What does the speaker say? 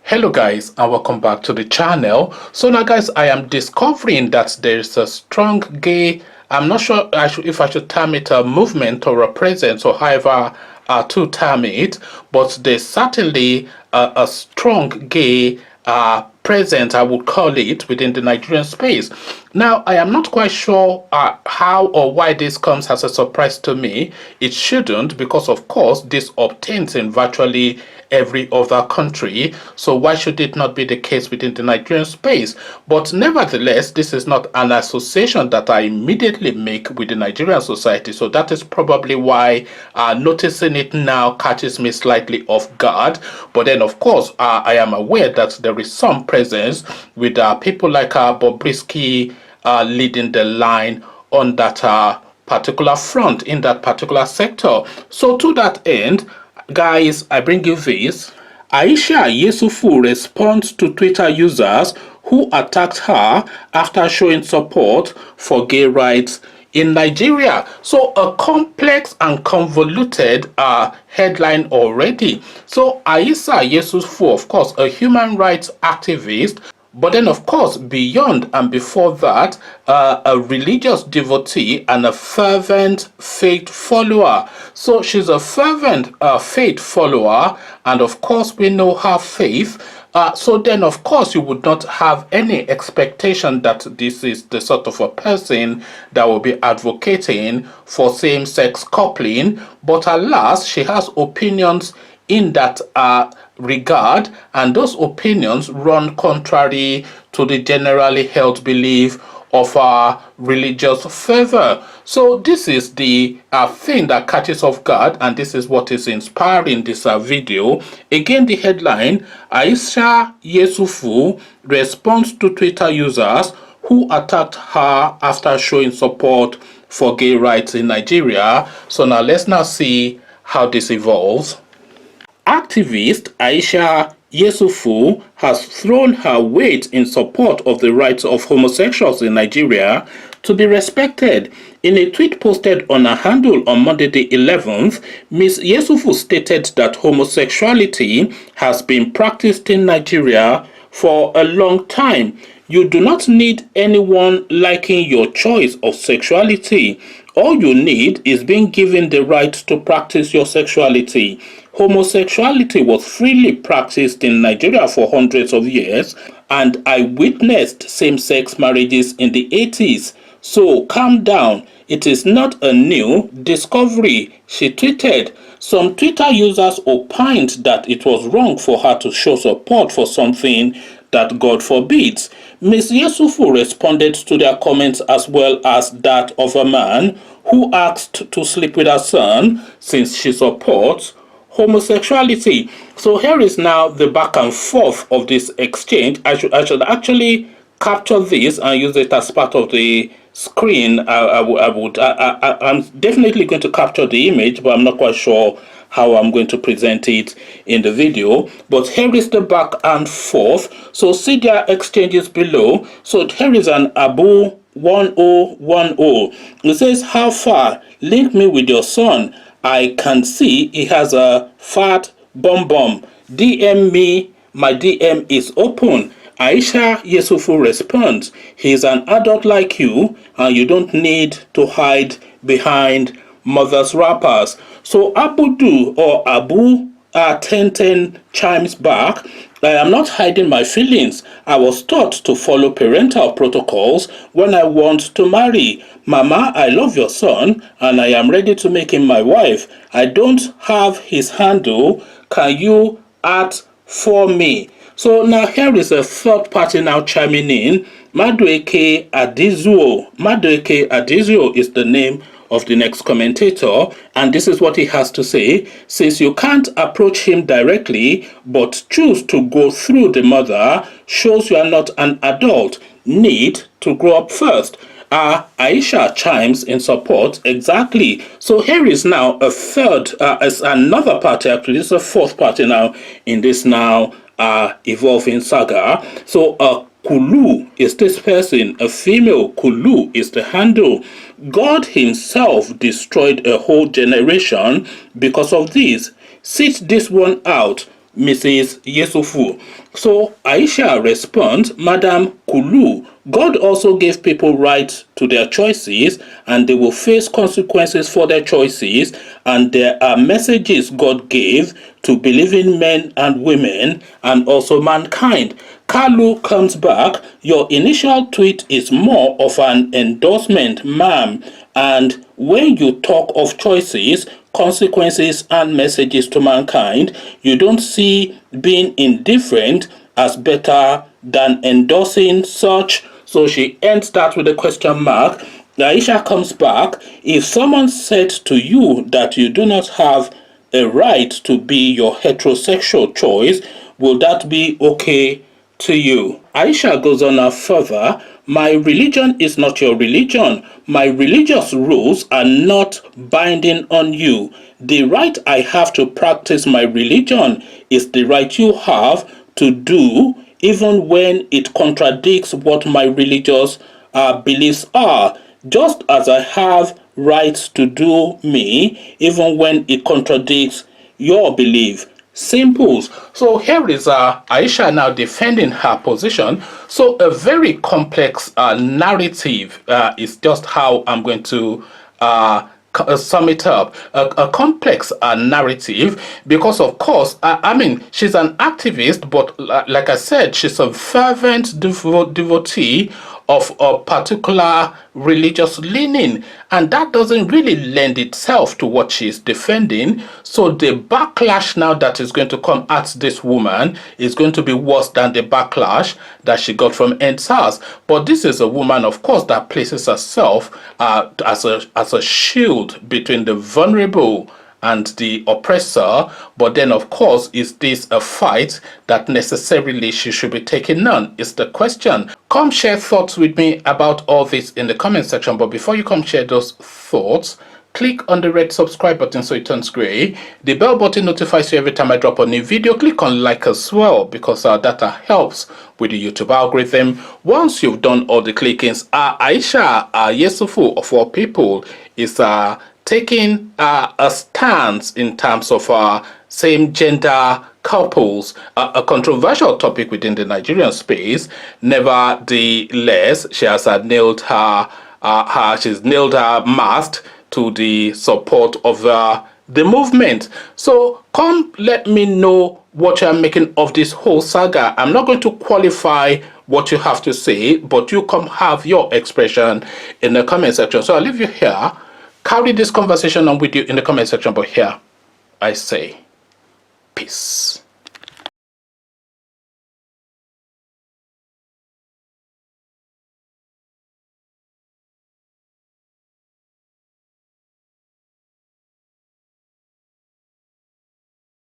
Hello guys, and welcome back to the channel. So now guys, I am discovering that there is a strong gay, I'm not sure if I should term it a movement or a presence or however to term it, but there's certainly a strong gay presence, I would call it, within the Nigerian space. Now, I am not quite sure how or why this comes as a surprise to me. It shouldn't, because of course this obtains in virtually every other country, so why should it not be the case within the Nigerian space? But nevertheless, this is not an association that I immediately make with the Nigerian society, so that is probably why noticing it now catches me slightly off guard. But then of course I am aware that there is some presence with people like Bobrisky leading the line on that particular front in that particular sector. So to that end, guys, I bring you this. Aisha Yesufu responds to Twitter users who attacked her after showing support for gay rights in Nigeria. So a complex and convoluted headline already. So Aisha Yesufu, of course, a human rights activist, but then, of course, beyond and before that, a religious devotee and a fervent faith follower. So she's a fervent faith follower, and of course, we know her faith. So then, of course, you would not have any expectation that this is the sort of a person that will be advocating for same-sex coupling. But alas, she has opinions in that regard, and those opinions run contrary to the generally held belief of our religious fervor. So this is the thing that catches off guard, and this is what is inspiring this video. Again, the headline: Aisha Yesufu responds to Twitter users who attacked her after showing support for gay rights in Nigeria. So now let's now see how this evolves. Activist Aisha Yesufu has thrown her weight in support of the rights of homosexuals in Nigeria to be respected. In a tweet posted on her handle on Monday the 11th, Ms. Yesufu stated that homosexuality has been practiced in Nigeria for a long time. You do not need anyone liking your choice of sexuality. All you need is being given the right to practice your sexuality. Homosexuality was freely practiced in Nigeria for hundreds of years, and I witnessed same-sex marriages in the 80s. So calm down. It is not a new discovery, she tweeted. Some Twitter users opined that it was wrong for her to show support for something that God forbids. Ms. Yesufu responded to their comments as well as that of a man who asked to sleep with her son since she supports homosexuality. So here is now the back and forth of this exchange. I should actually capture this and use it as part of the screen. I'm definitely going to capture the image, but I'm not quite sure how I'm going to present it in the video. But here is the back and forth. So see their exchanges below. So here is an Abu 1010. It says, how far? Link me with your son. I can see he has a fat bum bum. DM me. My DM is open. Aisha Yesufu responds, he's an adult like you, and you don't need to hide behind mother's wrappers. So Abudu or Abu 1010 chimes back, I am not hiding my feelings. I was taught to follow parental protocols when I want to marry. Mama, I love your son and I am ready to make him my wife. I don't have his handle. Can you add for me? So now here is a third party now chiming in. Madueke Adizuo. Madueke Adizuo is the name of the next commentator, and this is what he has to say. Since you can't approach him directly but choose to go through the mother, shows you are not an adult. Need to grow up first. Aisha chimes in support. Exactly. So here is now a third, as another party, actually this is a fourth party now in this now evolving saga. So Kulu is this person, a female. Kulu is the handle. God himself destroyed a whole generation because of this. Sit this one out. Mrs. Yesufu. So Aisha responds, Madam Kulu, God also gave people right to their choices, and they will face consequences for their choices, and there are messages God gave to believing men and women and also mankind. Kalu comes back, your initial tweet is more of an endorsement, ma'am, and when you talk of choices, consequences, and messages to mankind, you don't see being indifferent as better than endorsing such. So she ends that with a question mark. Aisha comes back, if someone said to you that you do not have a right to be your heterosexual choice, will that be okay to you? Aisha goes on further, my religion is not your religion. My religious rules are not binding on you. The right I have to practice my religion is the right you have to do, even when it contradicts what my religious beliefs are, just as I have rights to do me, even when it contradicts your belief. Simples. So here is Aisha now defending her position. So a very complex narrative is just how I'm going to sum it up. A complex narrative because, of course, I mean, she's an activist, but like I said, she's a fervent devotee of a particular religious leaning, and that doesn't really lend itself to what she's defending. So the backlash now that is going to come at this woman is going to be worse than the backlash that she got from NSAS. But this is a woman, of course, that places herself as a shield between the vulnerable and the oppressor. But then, of course, is this a fight that necessarily she should be taking on? Is the question. Come share thoughts with me about all this in the comment section. But before you come share those thoughts, click on the red subscribe button so it turns gray. The bell button notifies you every time I drop a new video. Click on like as well because our data helps with the YouTube algorithm. Once you've done all the clickings, Aisha Yesufu of all people is taking a stance in terms of same gender couples, a controversial topic within the Nigerian space. Nevertheless, she has nailed she's nailed her mast to the support of the movement. So come let me know what you're making of this whole saga. I'm not going to qualify what you have to say, but you come have your expression in the comment section. So I'll leave you here. Carry this conversation on with you in the comment section, but here I say peace.